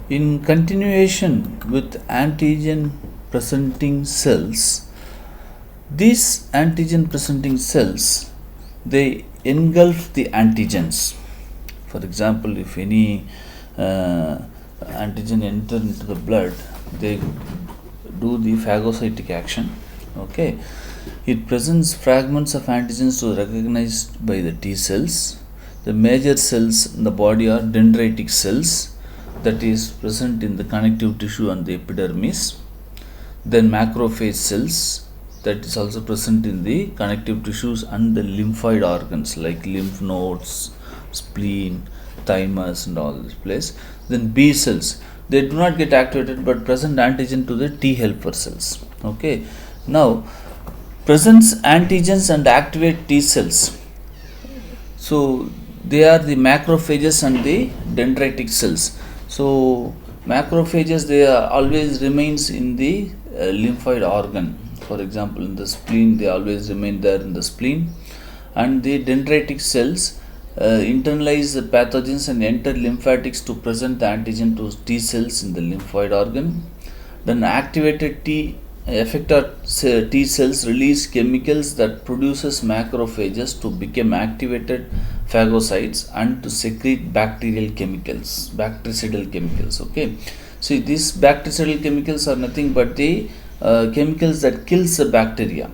In continuation with antigen presenting cells, these antigen presenting cells, they engulf the antigens. For example, if any antigen enter into the blood, they do the phagocytic action. Okay, it presents fragments of antigens to recognized by the T cells. The major cells in the body are dendritic cells, that is present in the connective tissue and the epidermis. Then macrophage cells, that is also present in the connective tissues and the lymphoid organs like lymph nodes, spleen, thymus, and all this place. Then B cells, they do not get activated but present antigen to the T helper cells. Okay, now presents antigens and activate T cells. So they are the macrophages and the dendritic cells. So macrophages, they are always remains in the lymphoid organ. For example, in the spleen, they always remain there in the spleen. And the dendritic cells internalize the pathogens and enter lymphatics to present the antigen to T cells in the lymphoid organ. Then activated effector T cells release chemicals that produces macrophages to become activated phagocytes and to secrete bacterial chemicals, bactericidal chemicals. Okay, so these bactericidal chemicals are nothing but the chemicals that kills the bacteria.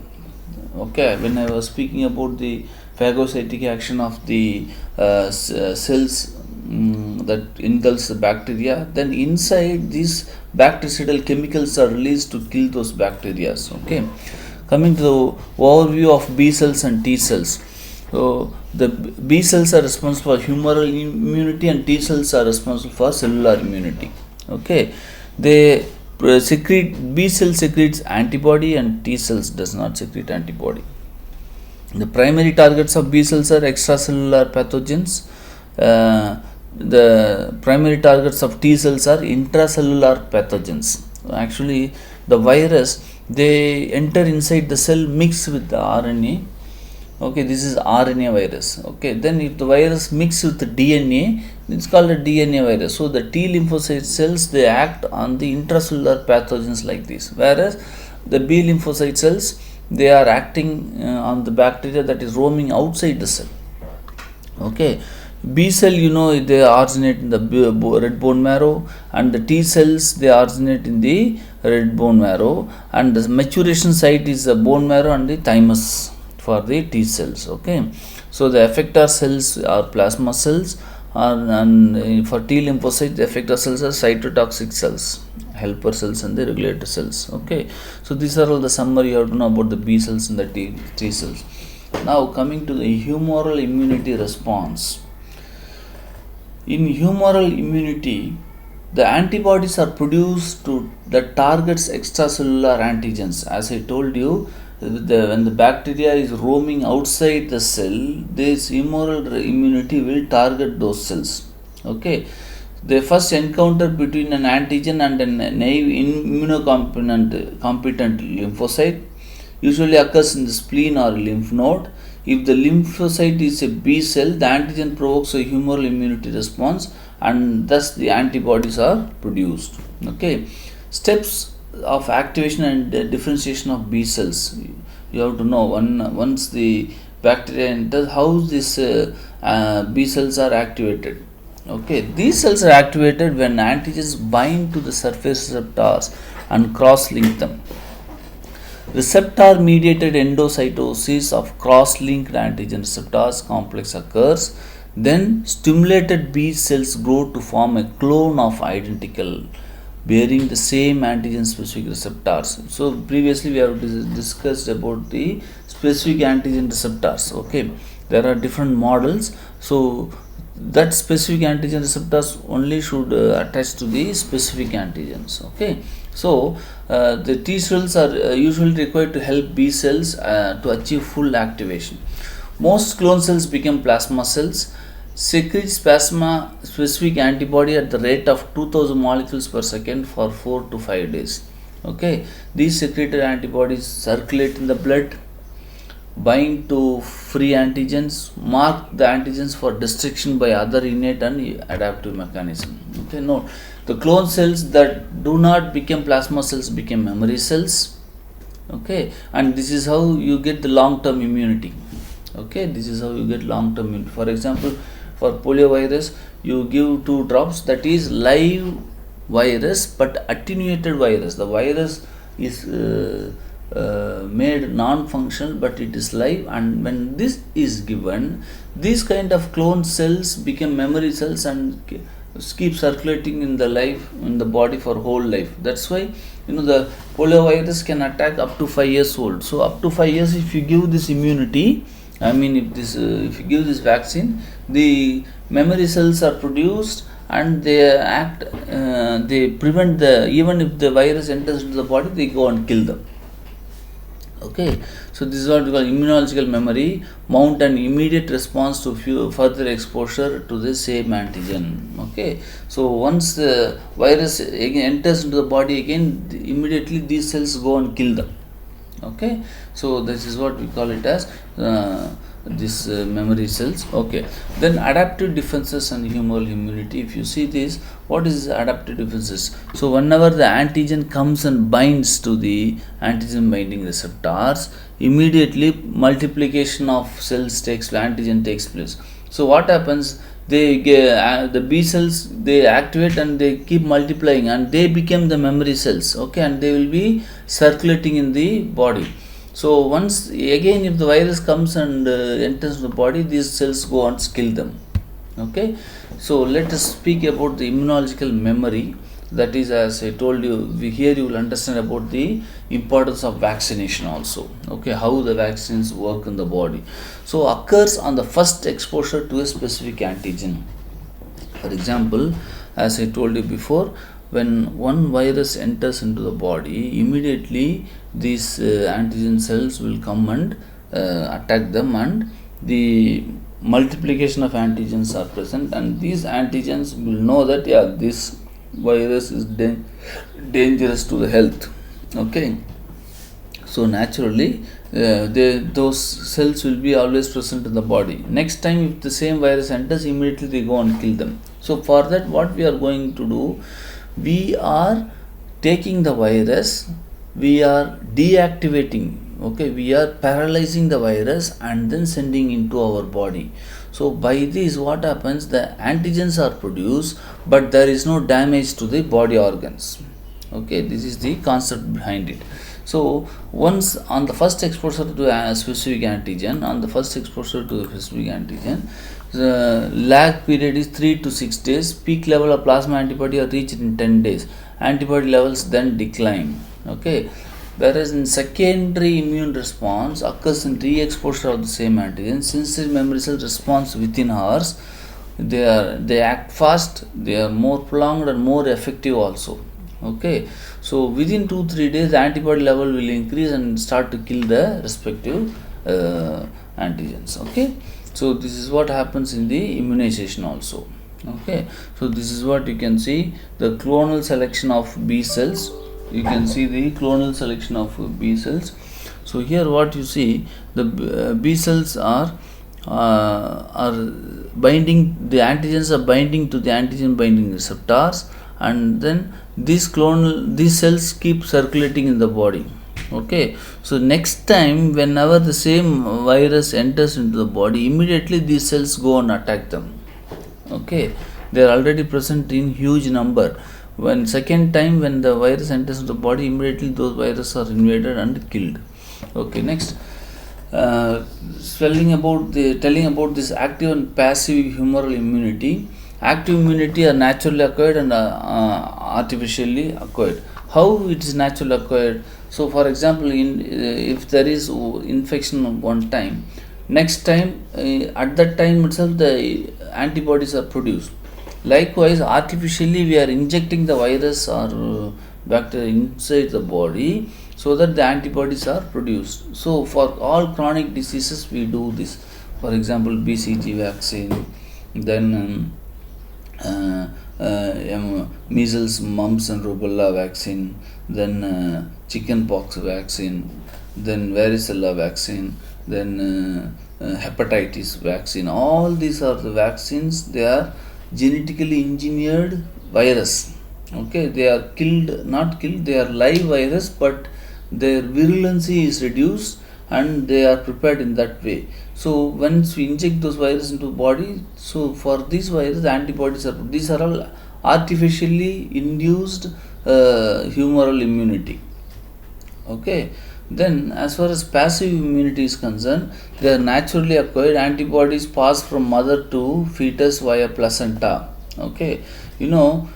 Okay, when I was speaking about the phagocytic action of the cells that engulfs the bacteria, then inside these bactericidal chemicals are released to kill those bacteria. Okay, coming to the overview of B cells and T cells. So the B cells are responsible for humoral immunity and T cells are responsible for cellular immunity. Okay, they secrete, B cell secretes antibody and T cells does not secrete antibody. The primary targets of B cells are extracellular pathogens. The primary targets of T cells are intracellular pathogens. Actually, the virus, they enter inside the cell mixed with the RNA. Okay, this is RNA virus. Okay, then if the virus mixes with the DNA, it's called a DNA virus. So the T lymphocyte cells, they act on the intracellular pathogens like this, whereas the B lymphocyte cells, they are acting on the bacteria that is roaming outside the cell. Okay, B cell, they originate in the red bone marrow, and the T cells, they originate in the red bone marrow, and the maturation site is the bone marrow and the thymus for the T cells. Okay, so the effector cells are plasma cells, and for T lymphocytes, the effector cells are cytotoxic cells, helper cells and the regulator cells. Okay, so these are all the summary you have to know about the B cells and the T cells. Now coming to the humoral immunity response. In humoral immunity, the antibodies are produced that targets extracellular antigens. As I told you, when the bacteria is roaming outside the cell, this humoral immunity will target those cells. Okay, the first encounter between an antigen and an immunocompetent lymphocyte usually occurs in the spleen or lymph node. If the lymphocyte is a B cell, the antigen provokes a humoral immunity response and thus the antibodies are produced. Okay, steps of activation and differentiation of B cells. You have to know once the bacteria enters, how these B cells are activated. Okay, these cells are activated when antigens bind to the surface receptors and cross-link them. Receptor mediated endocytosis of cross-linked antigen receptors complex occurs. Then stimulated B cells grow to form a clone of identical bearing the same antigen specific receptors. So previously we have discussed about the specific antigen receptors. Okay, there are different models. So that specific antigen receptors only should attach to the specific antigens. Okay, so the T cells are usually required to help B cells to achieve full activation. Most clone cells become plasma cells, secretes plasma specific antibody at the rate of 2000 molecules per second for 4 to 5 days. Okay, these secreted antibodies circulate in the blood bind to free antigens, mark the antigens for destruction by other innate and adaptive mechanism. Okay, no, the clone cells that do not become plasma cells become memory cells. Okay, and this is how you get the long-term immunity. Okay, this is how you get long-term immunity. For example, for poliovirus, you give 2 drops, that is live virus but attenuated virus. The virus is made non-functional, but it is live, and when this is given, these kind of clone cells become memory cells and keep circulating in the life in the body for whole life. That's why the poliovirus can attack up to 5 years old. So up to 5 years, if you give this immunity, if you give this vaccine, the memory cells are produced and they prevent even if the virus enters into the body, they go and kill them. Okay, so this is what we call immunological memory, mount an immediate response to further exposure to the same antigen. Okay, so once the virus again enters into the body again, immediately these cells go and kill them. Okay, so this is what we call it as this memory cells. Okay, then adaptive defenses and humoral immunity. If you see this, what is adaptive defenses? So whenever the antigen comes and binds to the antigen binding receptors, immediately multiplication of antigen takes place. So what happens? The B cells, they activate and they keep multiplying and they become the memory cells. Okay, and they will be circulating in the body. So once again, if the virus comes and enters the body, these cells go and kill them. Okay, so let us speak about the immunological memory. That is, as I told you, here you will understand about the importance of vaccination also. Okay, how the vaccines work in the body. So occurs on the first exposure to a specific antigen. For example, as I told you before, when one virus enters into the body, immediately these antigen cells will come and attack them, and the multiplication of antigens are present, and these antigens will know that this virus is dangerous to the health. Okay, so naturally those cells will be always present in the body. Next time if the same virus enters, immediately they go and kill them. So for that, what we are going to do, we are taking the virus, we are deactivating, okay, we are paralyzing the virus and then sending into our body. So by this, what happens, the antigens are produced, but there is no damage to the body organs. Okay, this is the concept behind it. So once on the first exposure to a specific antigen, the lag period is 3 to 6 days. Peak level of plasma antibody are reached in 10 days. Antibody levels then decline. Okay, whereas in secondary immune response occurs in re-exposure of the same antigen. Since the memory cell response within hours, they act fast, they are more prolonged and more effective also. Okay, so within 2-3 days, the antibody level will increase and start to kill the respective antigens. Okay, so this is what happens in the immunization also. Okay, so this is what you can see, the clonal selection of B cells. You can see the clonal selection of B cells. So here what you see, the B cells are binding, the antigens are binding to the antigen binding receptors, and then these cells keep circulating in the body. Okay, so next time whenever the same virus enters into the body, immediately these cells go and attack them. Okay, they are already present in huge number. When second time when the virus enters into the body, immediately those viruses are invaded and killed. Okay, next, telling about this active and passive humoral immunity. Active immunity are naturally acquired and artificially acquired. How it is naturally acquired? So for example, if there is infection one time, next time at that time itself the antibodies are produced. Likewise, artificially we are injecting the virus or bacteria inside the body so that the antibodies are produced. So for all chronic diseases we do this. For example, BCG vaccine, then measles, mumps and rubella vaccine, then chicken pox vaccine, then varicella vaccine, then hepatitis vaccine. All these are the vaccines. They are genetically engineered virus. Okay, they are not killed, they are live virus, but their virulency is reduced and they are prepared in that way. So once we inject those viruses into the body, so for these viruses, the antibodies are, these are all artificially induced humoral immunity. Okay, then as far as passive immunity is concerned, they are naturally acquired. Antibodies pass from mother to fetus via placenta. Okay, you know,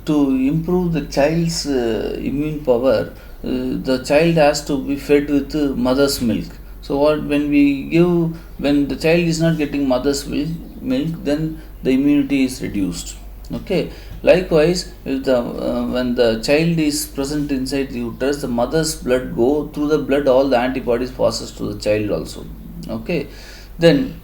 to improve the child's immune power, the child has to be fed with mother's milk. So what, when the child is not getting mother's milk, then the immunity is reduced. Okay, likewise, if when the child is present inside the uterus, the mother's blood go through the blood, all the antibodies passes to the child also. Okay, then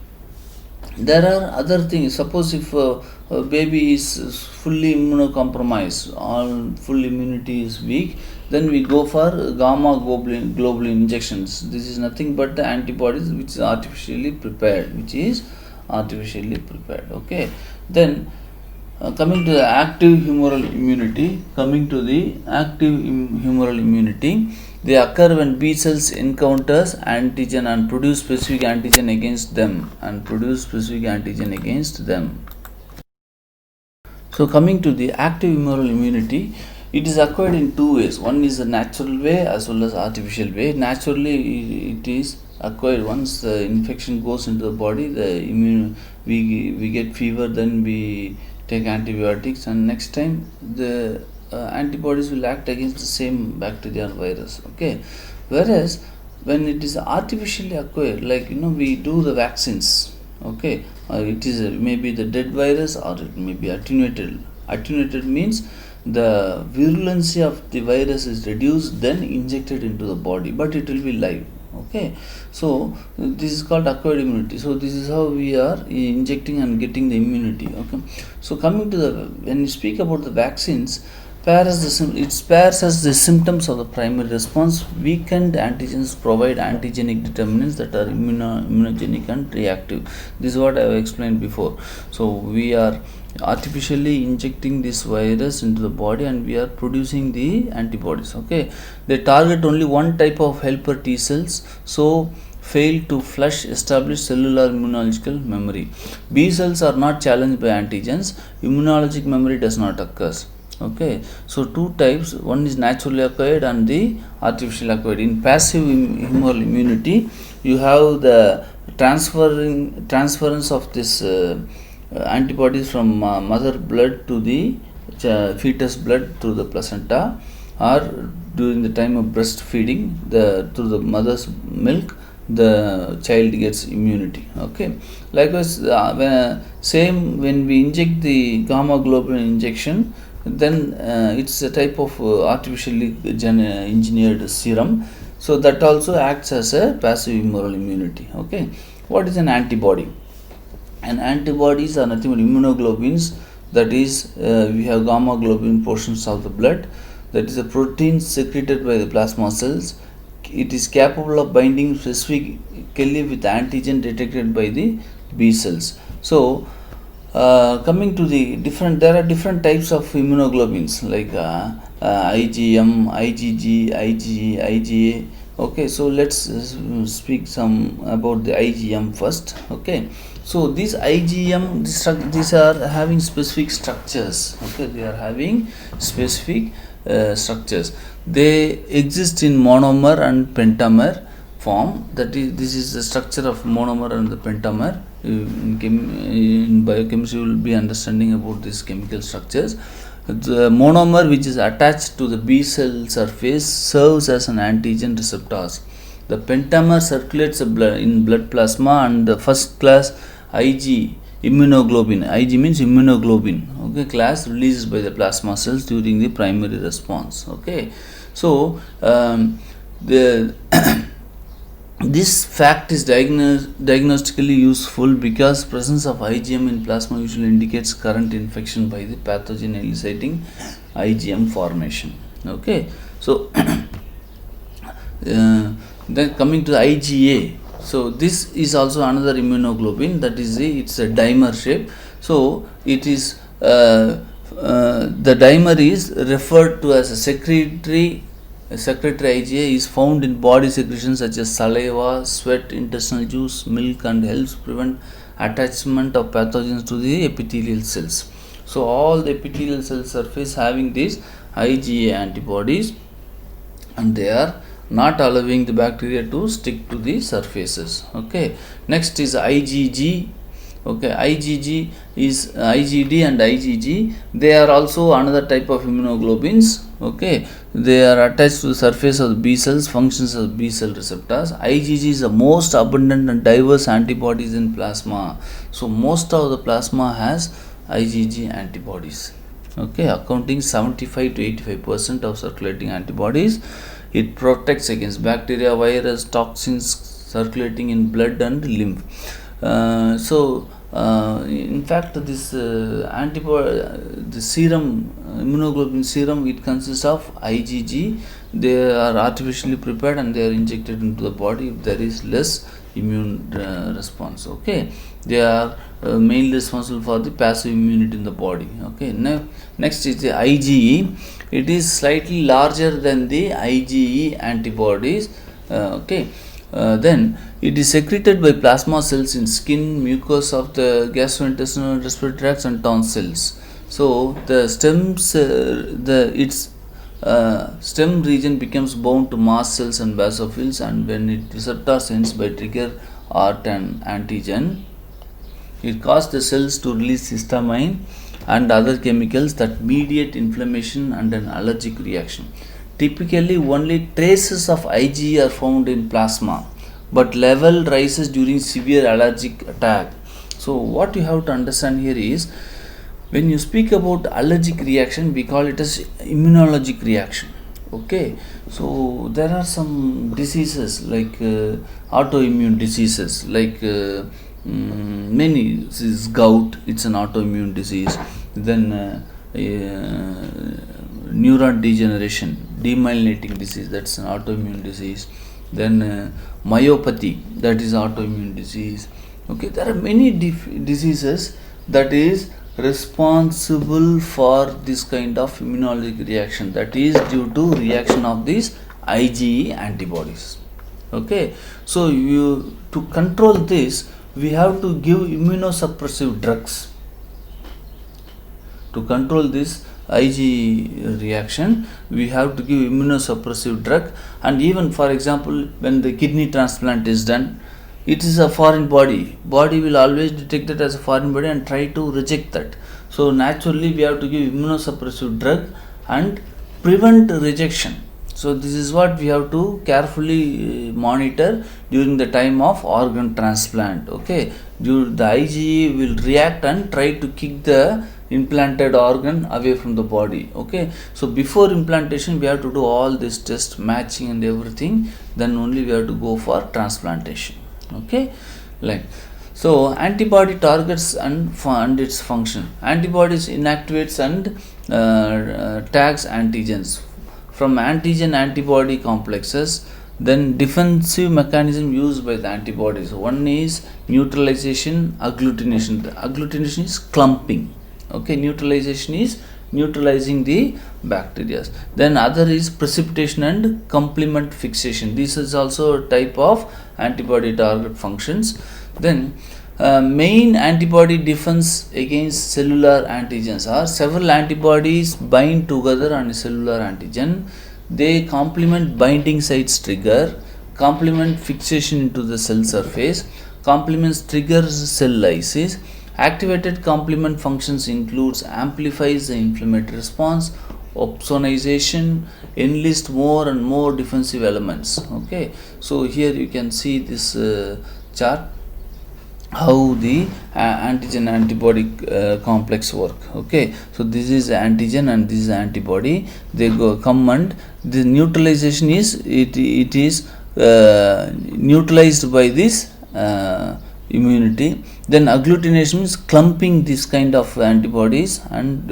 there are other things. Suppose if a baby is fully immunocompromised, all full immunity is weak, then we go for gamma globulin injections. This is nothing but the antibodies which is artificially prepared, Okay, then coming to the active humoral immunity, they occur when B cells encounters antigen and produce specific antigen against them. So coming to the active humoral immunity, it is acquired in two ways. One is the natural way as well as artificial way. Naturally, it is acquired once the infection goes into the body. We get fever, then we take antibiotics, and next time the antibodies will act against the same bacteria or virus. Okay, whereas when it is artificially acquired, like we do the vaccines. Okay, it is maybe the dead virus or it may be attenuated means the virulency of the virus is reduced, then injected into the body, but it will be live. Okay, so this is called acquired immunity. So this is how we are injecting and getting the immunity. Okay, so coming to when you speak about the vaccines, it pairs as the symptoms of the primary response. Weakened antigens provide antigenic determinants that are immunogenic and reactive. This is what I have explained before. So we are artificially injecting this virus into the body and we are producing the antibodies. Okay, they target only one type of helper T cells, so fail to flush established cellular immunological memory. B cells are not challenged by antigens. Immunologic memory does not occur. Okay, so two types, one is naturally acquired and the artificially acquired. In passive humoral immunity, you have the transference of this antibodies from mother blood to the fetus blood through the placenta, or during the time of breastfeeding, through the mother's milk, the child gets immunity. Okay, likewise, when we inject the gamma globulin injection, then it's a type of artificially engineered serum, so that also acts as a passive humoral immunity. Okay, what is an antibody? And antibodies are nothing but immunoglobulins, that is we have gamma globulin portions of the blood, that is a protein secreted by the plasma cells. It is capable of binding specifically with antigen detected by the B cells. So coming to the there are different types of immunoglobulins like IgM, IgG, IgE, IgA. Okay, so let's speak some about the IgM first. Okay, so these IgM, these are having specific structures. Okay, they are having specific structures. They exist in monomer and pentamer form. That is, this is the structure of monomer and the pentamer. In biochemistry, you will be understanding about these chemical structures. The monomer, which is attached to the B cell surface, serves as an antigen receptors. The pentamer circulates in blood plasma, and the first class Ig immunoglobulin, Ig means immunoglobulin, okay, class released by the plasma cells during the primary response. Okay, so this fact is diagnostically useful because presence of IgM in plasma usually indicates current infection by the pathogen eliciting IgM formation. Okay, so Then coming to the IgA, so this is also another immunoglobulin, that is it's a dimer shape. So it is the dimer is referred to as a secretory IgA, is found in body secretions such as saliva, sweat, intestinal juice, milk, and helps prevent attachment of pathogens to the epithelial cells. So all the epithelial cell surface having these IgA antibodies, and they are not allowing the bacteria to stick to the surfaces. Okay, next is IgG. Okay, IgG is IgD and IgG, they are also another type of immunoglobulins. Okay, they are attached to the surface of the B cells, functions as B cell receptors. IgG is the most abundant and diverse antibodies in plasma. So most of the plasma has IgG antibodies. Okay, accounting 75 to 85% of circulating antibodies. It protects against bacteria, virus, toxins circulating in blood and lymph. In fact, this antibody, the serum, immunoglobulin serum, it consists of IgG. They are artificially prepared and they are injected into the body if there is less immune response. Okay, they are mainly responsible for the passive immunity in the body. Okay, next is the IgE. It is slightly larger than the IgE antibodies. Then it is secreted by plasma cells in skin, mucus of the gastrointestinal respiratory tracts, and tonsils. So the stems, its stem region becomes bound to mast cells and basophils, and when it receptor sends by trigger or an antigen, it causes the cells to release histamine and other chemicals that mediate inflammation and an allergic reaction. Typically, only traces of IgE are found in plasma, but level rises during severe allergic attack. So, what you have to understand here is, when you speak about allergic reaction, we call it as immunologic reaction. Okay, so there are some diseases like autoimmune diseases, like many. This is gout, it's an autoimmune disease. Then neuron degeneration, demyelinating disease, that's an autoimmune disease. Then myopathy, that is autoimmune disease. Okay, there are many diseases that is responsible for this kind of immunologic reaction, that is due to reaction of these IgE antibodies. Okay, so to control this, we have to give immunosuppressive drugs. To control this IgE reaction, we have to give immunosuppressive drug. And even, for example, when the kidney transplant is done, it is a foreign body. Body will always detect it as a foreign body and try to reject that. So naturally, we have to give immunosuppressive drug and prevent rejection. So this is what we have to carefully monitor during the time of organ transplant. Okay, the IgE will react and try to kick the implanted organ away from the body. Okay, so before implantation, we have to do all this test, matching and everything. Then only we have to go for transplantation. Okay, like so, antibody targets and its function. Antibodies inactivates and tags antigens from antigen antibody complexes. Then defensive mechanism used by the antibodies. One is neutralization, agglutination. The agglutination is clumping. Okay, neutralization is neutralizing the bacteria. Then other is precipitation and complement fixation. This is also a type of antibody target functions. Then main antibody defense against cellular antigens are several antibodies bind together on a cellular antigen. They complement binding sites trigger, complement fixation into the cell surface, complements triggers cell lysis. Activated complement functions includes amplifies the inflammatory response, opsonization, enlist more and more defensive elements. Okay, so here you can see this chart, how the antigen antibody complex work. Okay, so this is antigen and this is antibody. They come, and the neutralization is it is neutralized by this immunity. Then agglutination means clumping this kind of antibodies, and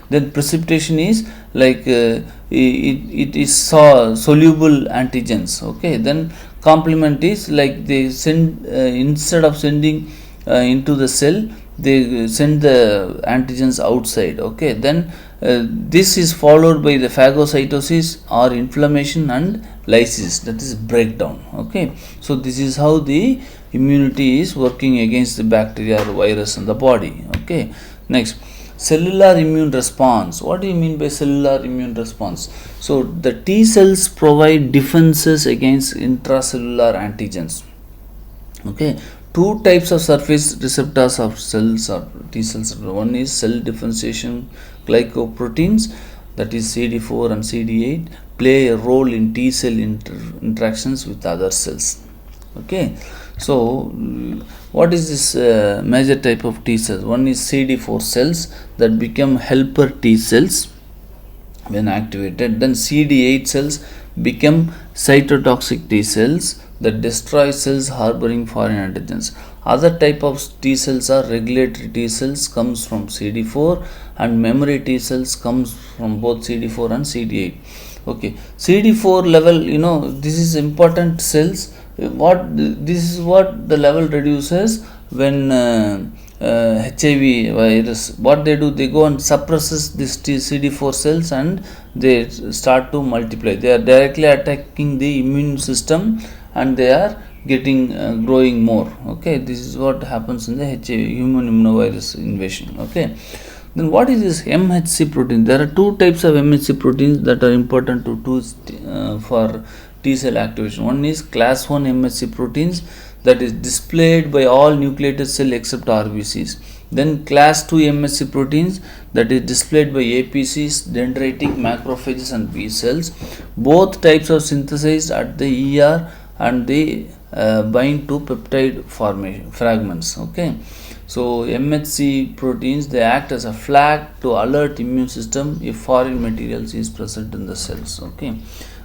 then precipitation is like it is soluble antigens. Okay, then complement is like they send instead of sending into the cell, they send the antigens outside. Okay, then this is followed by the phagocytosis or inflammation and lysis, that is breakdown. Okay, so this is how the immunity is working against the bacteria or virus in the body. Okay, next, cellular immune response. What do you mean by cellular immune response? So the T cells provide defenses against intracellular antigens. Okay, two types of surface receptors of cells or T cells. One is cell differentiation glycoproteins, that is CD4 and CD8, play a role in T cell interactions with other cells. Okay, so what is this major type of T cells? One is CD4 cells that become helper T cells when activated. Then CD8 cells become cytotoxic T cells that destroy cells harboring foreign antigens. Other type of T cells are regulatory T cells, comes from CD4, and memory T cells comes from both CD4 and CD8. Okay, CD4 level, this is important cells. This is what the level reduces when HIV virus. What they do, they go and suppresses this CD4 cells and they start to multiply. They are directly attacking the immune system and they are getting growing more. Okay, this is what happens in the HIV, human immunovirus invasion. Okay, then what is this MHC protein? There are two types of MHC proteins that are important to do for T cell activation. One is class 1 MHC proteins that is displayed by all nucleated cell except RBCs. Then class 2 MHC proteins that is displayed by APCs, dendritic macrophages and B cells. Both types are synthesized at the ER and they bind to peptide formation fragments. Okay, so MHC proteins, they act as a flag to alert immune system if foreign materials is present in the cells. Okay,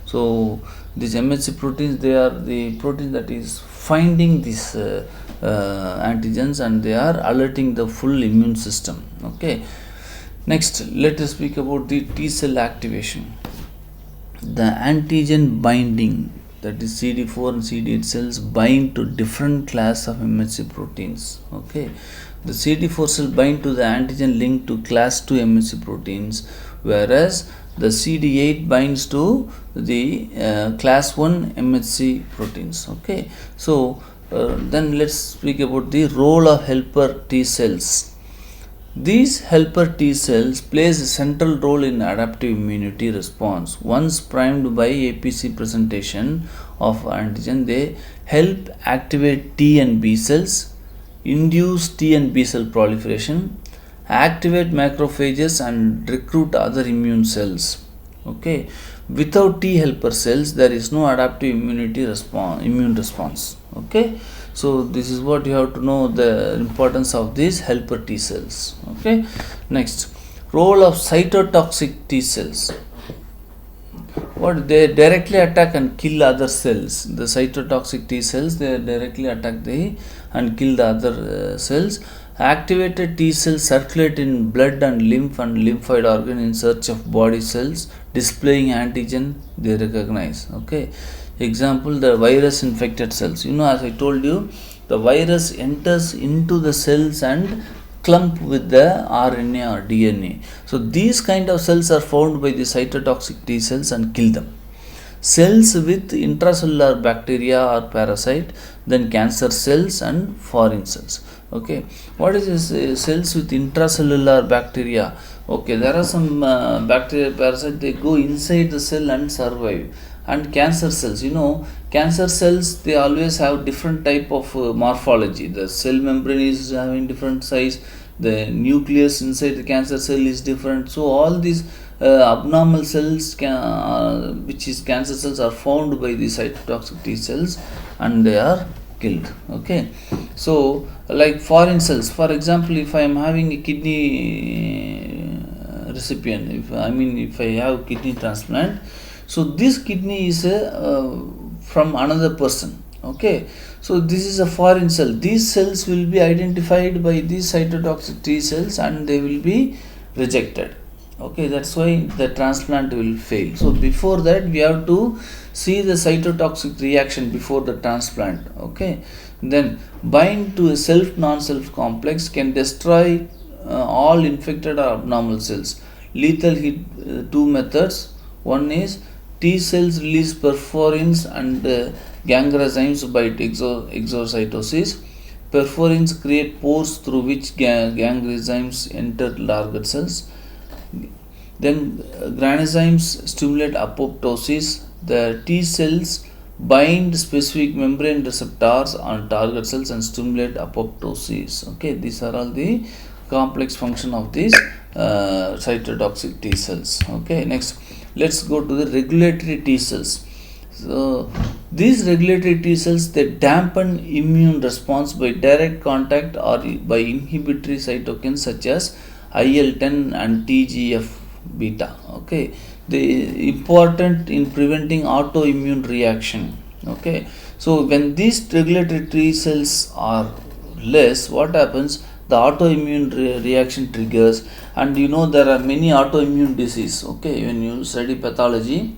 so these MHC proteins, they are the protein that is finding these antigens and they are alerting the full immune system. Okay, next let us speak about the T cell activation. The antigen binding, that is CD4 and CD8 cells bind to different class of MHC proteins. Okay, the CD4 cell bind to the antigen linked to class 2 MHC proteins, whereas the CD8 binds to the class 1 MHC proteins. Okay, so then let's speak about the role of helper T cells. These helper T cells plays a central role in adaptive immunity response. Once primed by APC presentation of antigen, they help activate T and B cells, induce T and B cell proliferation, activate macrophages and recruit other immune cells. Okay, without T helper cells there is no adaptive immune response. Okay, so this is what you have to know, the importance of these helper T cells. Okay, next, role of cytotoxic T cells. What they directly attack and kill other cells. The cytotoxic T cells, they directly attack and kill the other cells. Activated T cells circulate in blood and lymph and lymphoid organ in search of body cells displaying antigen they recognize. Okay, example, the virus infected cells. As I told you, the virus enters into the cells and clump with the RNA or DNA. So these kind of cells are found by the cytotoxic T cells and kill them. Cells with intracellular bacteria or parasite, then cancer cells and foreign cells. Okay, what is this cells with intracellular bacteria? Okay, there are some bacteria parasite, they go inside the cell and survive. And cancer cells, cancer cells, they always have different type of morphology. The cell membrane is having different size, the nucleus inside the cancer cell is different. So all these abnormal cells which is cancer cells are found by the cytotoxic T cells and they are killed. Okay, so like foreign cells, for example, if I am having a kidney recipient, if I have kidney transplant, so this kidney is from another person. Okay, so this is a foreign cell. These cells will be identified by these cytotoxic T cells and they will be rejected. Okay, that's why the transplant will fail. So before that we have to see the cytotoxic reaction before the transplant. Okay, then bind to a self non-self complex can destroy all infected or abnormal cells. Lethal hit, two methods. One is T cells release perforins and gangrenozymes by exocytosis. Perforins create pores through which gangrenozymes enter larger cells. Then granozymes stimulate apoptosis. The T cells bind specific membrane receptors on target cells and stimulate apoptosis. Okay, these are all the complex function of these cytotoxic T cells. Okay, next let's go to the regulatory T cells. So these regulatory T cells, they dampen immune response by direct contact or by inhibitory cytokines such as IL-10 and TGF beta. Okay, they important in preventing autoimmune reaction. Okay, so when these regulatory T cells are less, what happens? The autoimmune reaction triggers, and you know there are many autoimmune disease. Okay, when you study pathology,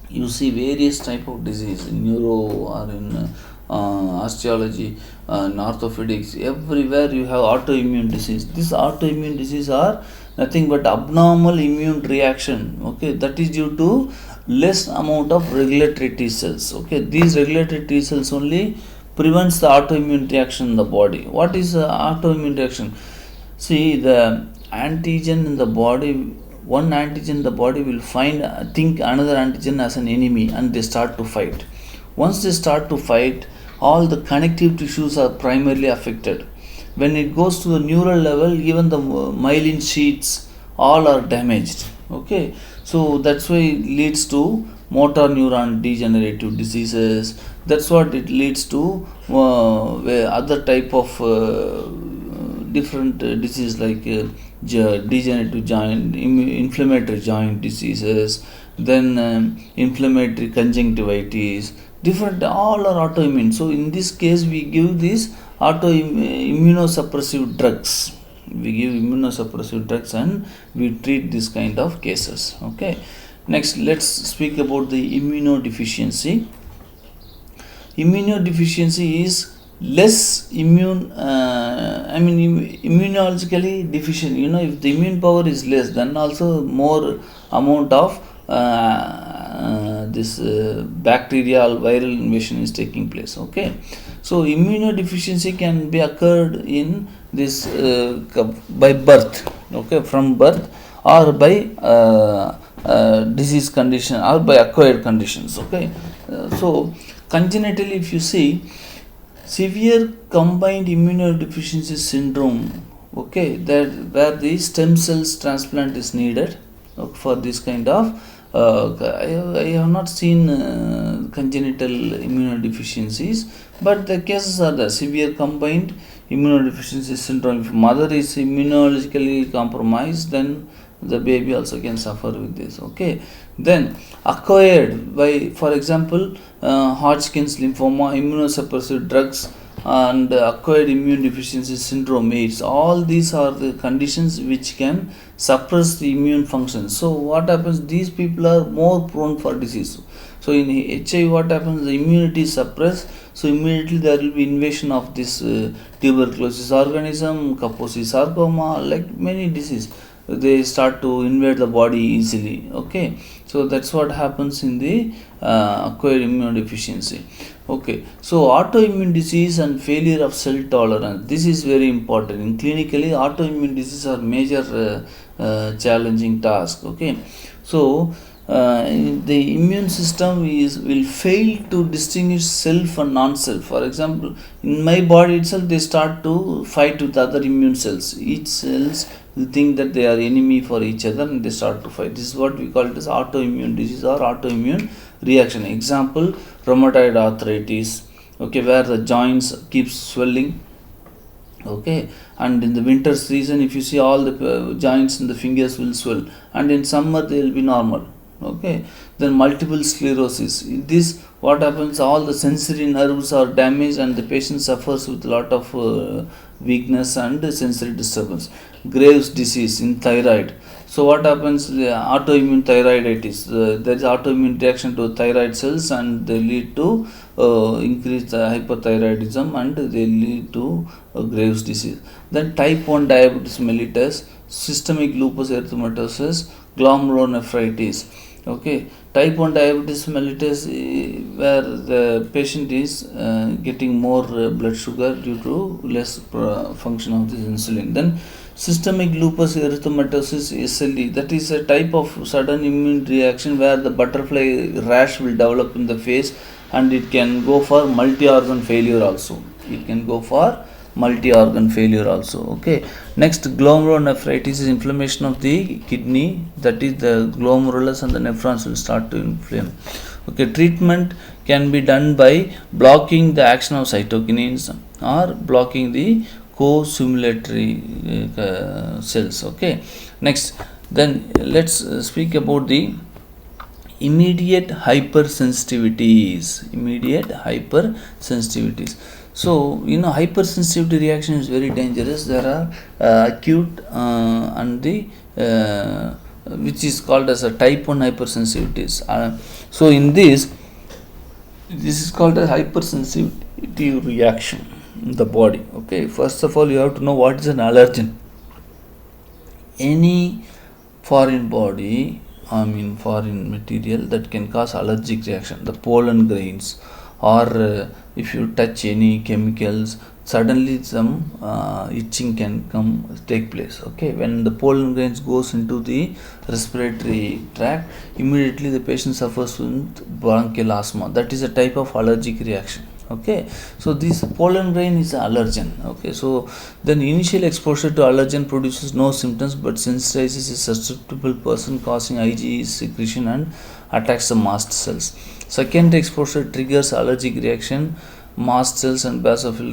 you see various type of disease in neuro or in osteology and orthopedics. Everywhere you have autoimmune disease. These autoimmune disease are nothing but abnormal immune reaction. Okay, that is due to less amount of regulatory T cells. Okay, these regulatory T cells only prevents the autoimmune reaction in the body. What is the autoimmune reaction? See, the antigen in the body, one antigen in the body will think another antigen as an enemy and they start to fight. Once they start to fight, all the connective tissues are primarily affected. When it goes to the neural level, even the myelin sheaths all are damaged. Okay, so that's why it leads to motor neuron degenerative diseases. That's what it leads to other type of different disease like degenerative joint, inflammatory joint diseases, then inflammatory conjunctivitis, different, all are autoimmune. So in this case we give these immunosuppressive drugs. We give immunosuppressive drugs and we treat this kind of cases. Okay, next let's speak about the immunodeficiency. Immunodeficiency is less immunologically deficient. You know, if the immune power is less, then also more amount of this bacterial viral invasion is taking place. Okay, so immunodeficiency can be occurred in this by birth. Okay, from birth or by disease condition or by acquired conditions. Okay, so congenitally, if you see, severe combined immunodeficiency syndrome, okay, that where the stem cells transplant is needed for this kind of I have not seen congenital immunodeficiencies, but the cases are the severe combined immunodeficiency syndrome. If mother is immunologically compromised, then the baby also can suffer with this. Okay, then acquired by, for example, Hodgkin's lymphoma, immunosuppressive drugs, and acquired immune deficiency syndrome, AIDS. All these are the conditions which can suppress the immune function. So what happens? These people are more prone for disease. So in HIV, what happens? The immunity is suppressed. So immediately there will be invasion of this tuberculosis organism, Kaposi sarcoma, like many disease. They start to invade the body easily. Okay, so that's what happens in the acquired immunodeficiency. Okay, so autoimmune disease and failure of cell tolerance, this is very important. In clinically, autoimmune disease are major challenging task. Okay, so the immune system will fail to distinguish self and non-self. For example, in my body itself, they start to fight with other immune cells. Each cells will think that they are enemy for each other and they start to fight. This is what we call it as autoimmune disease or autoimmune reaction. Example, rheumatoid arthritis. Okay, where the joints keep swelling. Okay, and in the winter season, if you see, all the joints in the fingers will swell, and in summer they will be normal. Okay, then multiple sclerosis. This what happens, all the sensory nerves are damaged and the patient suffers with a lot of weakness and sensory disturbance. Graves disease in thyroid. So what happens, autoimmune thyroiditis, there is autoimmune reaction to thyroid cells and they lead to increased hypothyroidism and they lead to Graves disease. Then type 1 diabetes mellitus, systemic lupus erythematosus, glomerulonephritis. Okay, type 1 diabetes mellitus, where the patient is getting more blood sugar due to less function of this insulin. Then systemic lupus erythematosus, SLE, that is a type of sudden immune reaction where the butterfly rash will develop in the face and it can go for multi-organ failure also. It can go for multi-organ failure also. Okay, next, glomerulonephritis is inflammation of the kidney, that is the glomerulus and the nephrons will start to inflame. Okay, treatment can be done by blocking the action of cytokinins or blocking the co-stimulatory cells. Okay, next, then let's speak about the immediate hypersensitivities. So, hypersensitivity reaction is very dangerous. There are acute and the which is called as a type 1 hypersensitivities. So, in this is called a hypersensitivity reaction in the body. Okay, first of all, you have to know what is an allergen. Any foreign material that can cause allergic reaction, the pollen grains, or if you touch any chemicals, suddenly some itching can take place. Okay, when the pollen grains goes into the respiratory tract, immediately the patient suffers with bronchial asthma. That is a type of allergic reaction. Okay, so this pollen grain is an allergen. Okay, so then initial exposure to allergen produces no symptoms but sensitizes a susceptible person, causing IgE secretion and attacks the mast cells. Secondary exposure triggers allergic reaction, mast cells and basophil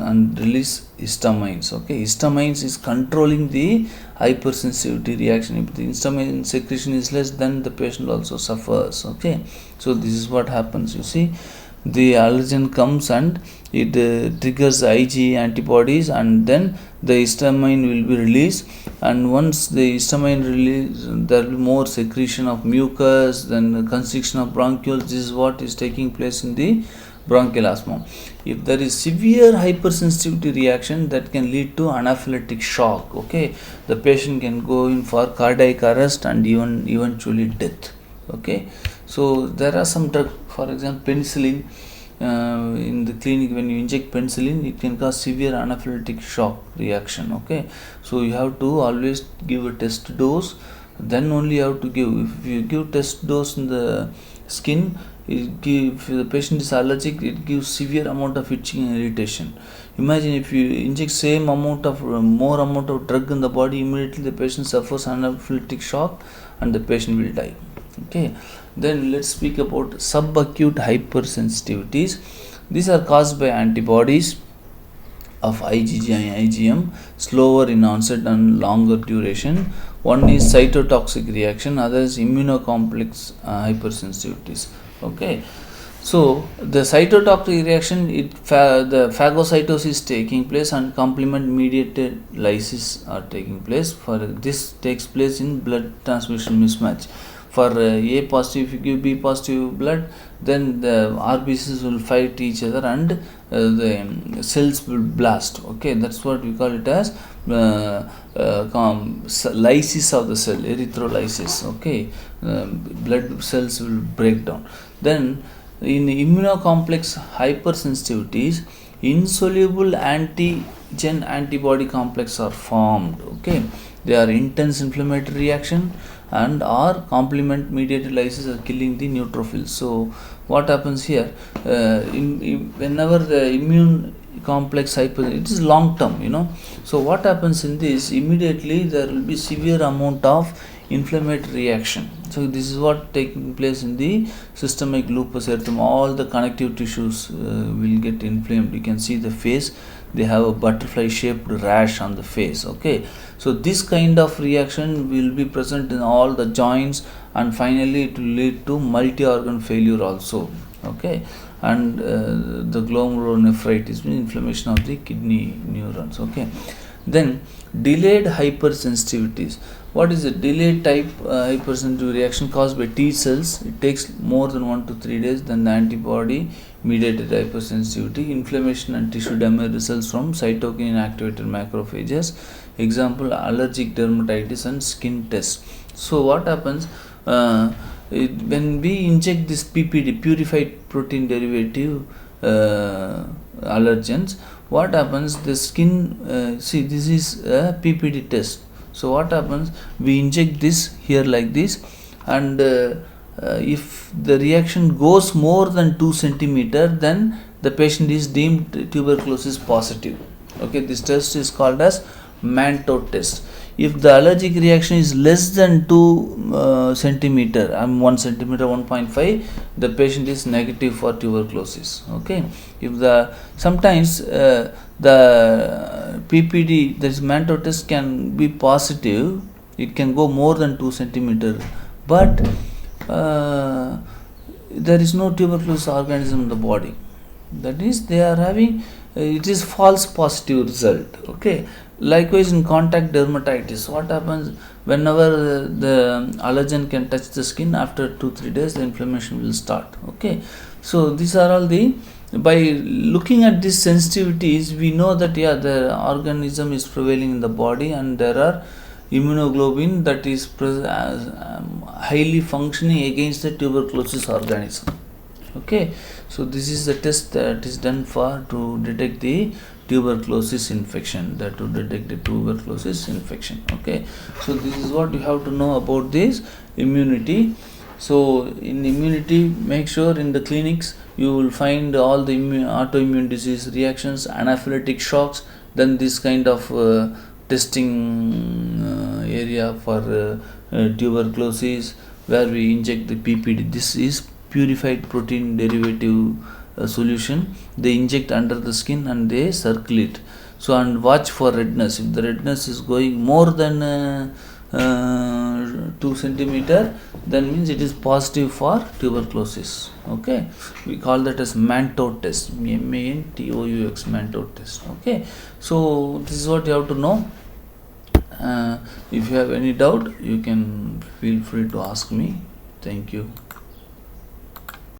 and release histamines. Okay, histamines is controlling the hypersensitivity reaction. If the histamine secretion is less, then the patient also suffers. Okay, so this is what happens. You see, the allergen comes and it triggers IgE antibodies, and then the histamine will be released, and once the histamine release, there will be more secretion of mucus, then constriction of bronchioles. This is what is taking place in the bronchial asthma. If there is severe hypersensitivity reaction, that can lead to anaphylactic shock. Okay, the patient can go in for cardiac arrest and even eventually death. Okay, so there are some drugs, for example penicillin. In the clinic, when you inject penicillin, it can cause severe anaphylactic shock reaction. Okay, so you have to always give a test dose, then only you have to give. If you give test dose in the skin, if the patient is allergic, it gives severe amount of itching and irritation. Imagine if you inject more amount of drug in the body, immediately the patient suffers anaphylactic shock and the patient will die. Okay, then let's speak about subacute hypersensitivities. These are caused by antibodies of IgG and IgM, slower in onset and longer duration. One is cytotoxic reaction, other is immunocomplex hypersensitivities. Okay, so the cytotoxic reaction, the phagocytosis is taking place and complement mediated lysis are taking place. For this takes place in blood transmission mismatch. For A positive, if you give B positive blood, then the RBCs will fight each other and the cells will blast. Okay, that's what we call it as lysis of the cell, erythrolysis. Okay, blood cells will break down. Then in immunocomplex hypersensitivities, insoluble antigen antibody complex are formed. Okay, they are intense inflammatory reaction and or complement mediated lysis are killing the neutrophils. So what happens here, whenever the immune complex it is long term, so what happens in this, immediately there will be severe amount of inflammatory reaction. So this is what taking place in the systemic lupus erythema. All the connective tissues will get inflamed. You can see the face, they have a butterfly shaped rash on the face. Okay, so this kind of reaction will be present in all the joints, and finally it will lead to multi-organ failure also. Okay, and the glomerulonephritis means inflammation of the kidney neurons. Okay, then delayed hypersensitivities. What is a delayed type hypersensitive reaction caused by T cells? It takes more than 1 to 3 days. Then the antibody mediated hypersensitivity, inflammation and tissue damage results from cytokine activated macrophages. Example, allergic dermatitis and skin test. So what happens when we inject this PPD, purified protein derivative allergens? What happens, the skin, see, this is a PPD test. So what happens, we inject this here like this, and if the reaction goes more than 2 centimeter, then the patient is deemed tuberculosis positive. Okay, this test is called as Mantoux test. If the allergic reaction is less than 2 centimeter, 1 centimeter, 1.5, the patient is negative for tuberculosis. Okay, if the sometimes the PPD, this Mantoux test, can be positive, it can go more than 2 centimeter, but there is no tuberculosis organism in the body. That is, they are having it is false positive result. Okay, likewise in contact dermatitis, what happens, whenever the allergen can touch the skin, after 2-3 days the inflammation will start. Okay, so these are all the, by looking at these sensitivities, we know that the organism is prevailing in the body, and there are immunoglobulin that is highly functioning against the tuberculosis organism. Okay, so this is the test that is done for to detect the tuberculosis infection, Okay, so this is what you have to know about this immunity. So in immunity, make sure in the clinics you will find all the autoimmune disease reactions, anaphylactic shocks, then this kind of testing area for tuberculosis, where we inject the PPD. This is purified protein derivative solution. They inject under the skin and they circulate. So, and watch for redness. If the redness is going more than 2 centimeter, then means it is positive for tuberculosis. Okay, we call that as Mantoux test, Mantoux, Mantoux test. Okay, so this is what you have to know. If you have any doubt, you can feel free to ask me. Thank you.